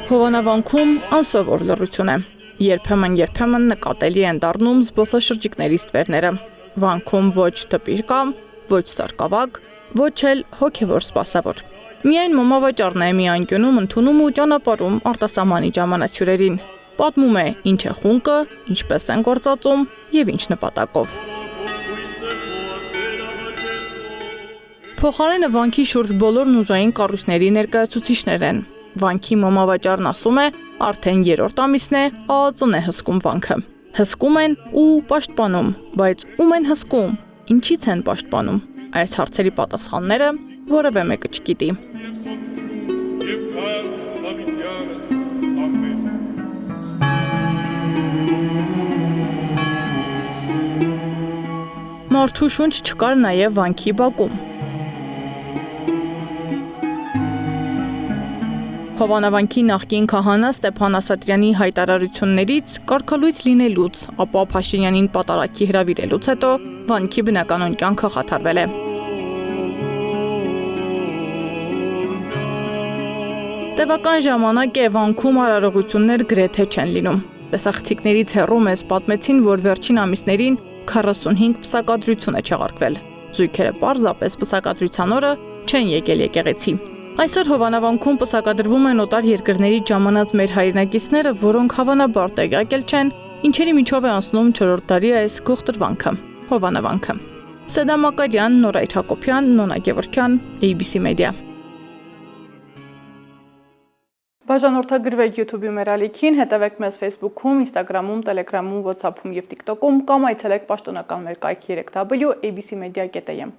Հովանավանքում անսովոր լռություն է։ Երբեմն նկատելի են դառնում զբոսաշրջիկների ստվերները։ Վանքում ոչ տպիր կա, ոչ սարկավակ, ոչ էլ հոգևոր սպասավոր։ Միայն մոմավաճառն է մի անկյունում ընդունում ու ճանապարհում արտասահմանի ժամանացյուրերին։ Պատմում է ինչ է խունկը, ինչպես են գործածում եւ ինչ նպատակով։ Փոխարենը վանքի շուրջ բոլոր ուժային կառույցների ներկայացուցիչներ են։ Վանքի մոմավաճառն ասում է, արդեն 3-րդ ամիսն է ԱԱԾ-ն է հսկում վանքը։ Հսկում են ու պաշտպանում, բայց ում են հսկում, ինչից են պաշտպանում։ Այս հարցերի պատասխանները որևէ մեկը չգիտի։ Մարդու շունչ չկար նաև վանքի բակում։ Հովանավանքի նախկին քահանա Ստեփան Ասատրյանի հայտարարություններից կարգալույծ լինելուց, ապա Փաշինյանին պատարագի հրավիրելուց հետո վանքի բնականոն կյանքը խաթարվել է։ Տևական ժամանակ է վանքում արարողություններ գրեթե չեն լինում։ Տեսախցիկներից հեռու մեզ պատմեցին, որ վերջին ամիսներին 45 պսակադրություն է չեղարկվել։ Զույգերը պարզապես պսակադրության օրը չեն եկել եկեղեցի։ Այսօր Հովանավանքում պսակադրվում են օտար երկրների ժամանած մեր հայրենակիցները, որոնք հավանաբար տեղյակել չեն, ինչերի միջով է անցնում 4-րդ դարի այս գողտրվանքը, Հովանավանքը։ Սեդա Մակարյան, Նորայր Հակոբյան, Նոնա Գևորգյան, ABC Media։ Բաժանորդագրվեք YouTube-ի մեր ալիքին, հետևեք մեզ Facebook-ում, Instagram-ում, Telegram-ում, WhatsApp-ում եւ TikTok-ում կամ այցելեք պաշտոնական մեր կայքի 3w abcmedia.am։